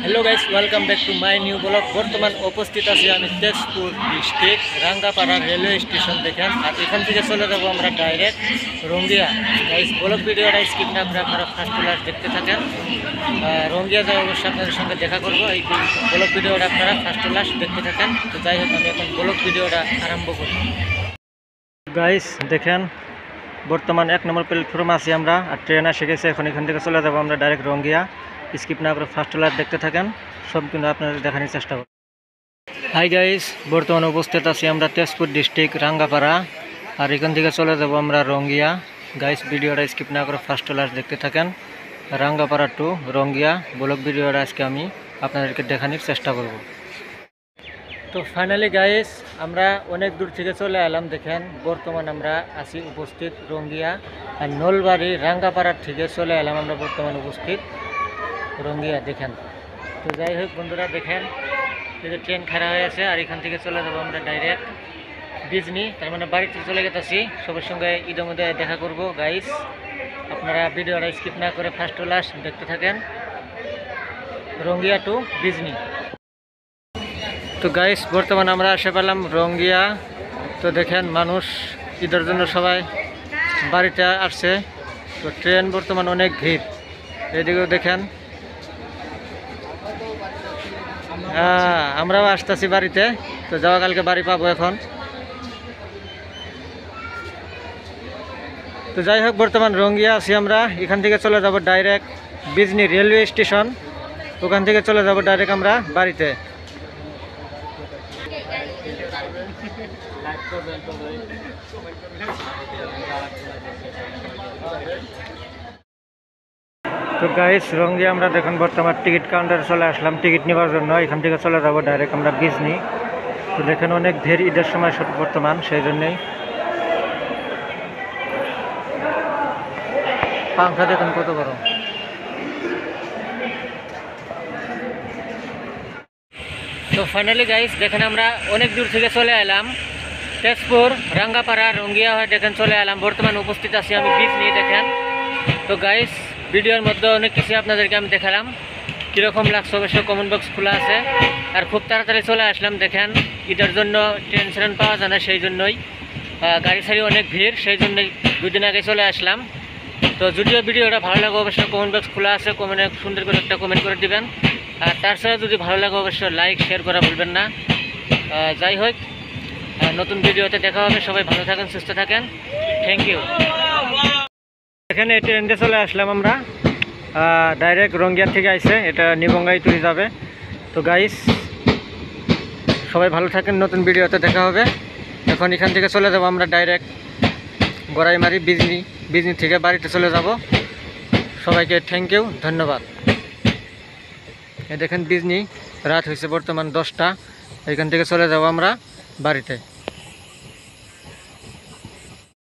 Hello guys, welcome back to my new blog. बर्तमान उपस्थित आছি আমি Tezpur district Rangapara railway station দেখেন। আর এখান থেকে চলে যাব আমরা ডাইরেক্ট রঙ্গিয়া। গাইস, ব্লগ ভিডিওটা স্কিপ না করে আপনারা ফার্স্ট টু লাস্ট দেখতে থাকেন। রঙ্গিয়া যাওয়া অবশ্যই আপনাদের সঙ্গে দেখা করব। এই ব্লগ ভিডিওটা আপনারা ফার্স্ট টু লাস্ট দেখতে থাকেন। তো যাই হোক, আমি এখন ব্লগ ভিডিওটা আরম্ভ করি। গাইস দেখেন, বর্তমান 1 নম্বর প্ল্যাটফর্মে আছি আমরা। আর ট্রেন এসে গেছে, এখন এখান থেকে চলে যাব আমরা ডাইরেক্ট রঙ্গিয়া। স্কিপ না করে ফার্স্ট লাইট দেখতে থাকেন, সব কিন্তু আপনাদের দেখানোর চেষ্টা করব। হাই গাইস, বর্তমানে উপস্থিত আছি আমরা তেজপুর ডিস্ট্রিক্ট রাঙ্গাপাড়া। আর এখান থেকে চলে যাব আমরা রঙ্গিয়া। গাইস, ভিডিওটা স্কিপ না করে ফার্স্ট লাইট দেখতে থাকেন। রাঙ্গাপাড়া টু রঙ্গিয়া ব্লগ ভিডিওটা আজকে আমি আপনাদেরকে দেখানোর চেষ্টা করব। তো ফাইনালি গাইস, আমরা অনেক দূর থেকে চলে এলাম। দেখেন, বর্তমান আমরা আছি উপস্থিত রঙ্গিয়া। আর নলবাড়ি রাঙ্গাপাড়ার থেকে চলে এলাম আমরা বর্তমান উপস্থিত রঙ্গিয়া। দেখেন, তো যাই হোক বন্ধুরা, দেখেন এই যে ট্রেন খাড়া হয়ে আছে। আর এখান থেকে চলে যাবো আমরা ডাইরেক্ট বিজনি, তার মানে বাড়িতে চলে গেছি। সবার সঙ্গে ঈদের মধ্যে দেখা করব। গাইস, আপনারা ভিডিওটা স্কিপ না করে ফার্স্ট টু লাস্ট দেখতে থাকেন। রঙ্গিয়া টু বিজনি। তো গাইস, বর্তমানে আমরা এসে পেলাম রঙ্গিয়া। তো দেখেন, মানুষ ঈদের জন্য সবাই বাড়িতে আসছে। তো ট্রেন বর্তমান অনেক ভিড়। এদিকেও দেখেন, আমরাও আসতেছি বাড়িতে। তো যাওয়া কালকে বাড়ি পাবো এখন। তো যাই হোক, বর্তমান রঙ্গিয়া আছি আমরা। এখান থেকে চলে যাব ডাইরেক্ট বিজনি রেলওয়ে স্টেশন। ওখান থেকে চলে যাব ডাইরেক্ট আমরা বাড়িতে। তো গাইস, রঙ্গিয়া আমরা দেখুন বর্তমান টিকিট কাউন্টারে চলে আসলাম টিকিট নেওয়ার জন্য। এখান থেকে চলে যাব ডাইরেক্ট আমরা বিজনি। তো দেখেন, অনেক ভিড় ঈদের সময় বর্তমান, সেই জন্যেই। পাংখা দেখুন কত বড়। তো ফাইনালি গাইস, দেখেন আমরা অনেক দূর থেকে চলে এলাম তেজপুর রাঙ্গাপাড়া রঙ্গিয়া হয়ে দেখেন চলে এলাম। বর্তমান উপস্থিত আছি আমি বিজনি। দেখেন, তো গাইস, ভিডিওর মধ্যে অনেক কিছু আপনাদেরকে আমি দেখালাম। কীরকম লাগছে অবশ্যই কমেন্ট বক্স খোলা আছে। আর খুব তাড়াতাড়ি চলে আসলাম। দেখেন, ঈদের জন্য ট্রেন সেরেন পাওয়া যায় না, সেই জন্যই গাড়ি সারি অনেক ভিড়, সেই জন্যই দুদিন আগে চলে আসলাম। তো যদিও ভিডিওটা ভালো লাগে অবশ্যই কমেন্ট বক্স খোলা আছে, কমেন্টে সুন্দর করে একটা কমেন্ট করে দিবেন। আর তার সাথে যদি ভালো লাগে অবশ্যই লাইক শেয়ার করা ভুলবেন না। যাই হোক, নতুন ভিডিওতে দেখা হবে। সবাই ভালো থাকেন, সুস্থ থাকেন। Thank you. এখানে ট্রেনতে চলে আসলাম আমরা ডাইরেক্ট রঙ্গিয়া থেকে আইসে, এটা নিবঙ্গাই তুলে যাবে। তো গাইস, সবাই ভালো থাকেন, নতুন ভিডিওতে দেখা হবে। এখন এখান থেকে চলে যাব আমরা ডাইরেক্ট গড়াইমারি বিজনি। বিজনি থেকে বাড়িতে চলে যাব। সবাইকে থ্যাংক ইউ, ধন্যবাদ। এই দেখেন বিজনি, রাত হয়েছে বর্তমান 10টা। এখান থেকে চলে যাব আমরা বাড়িতে।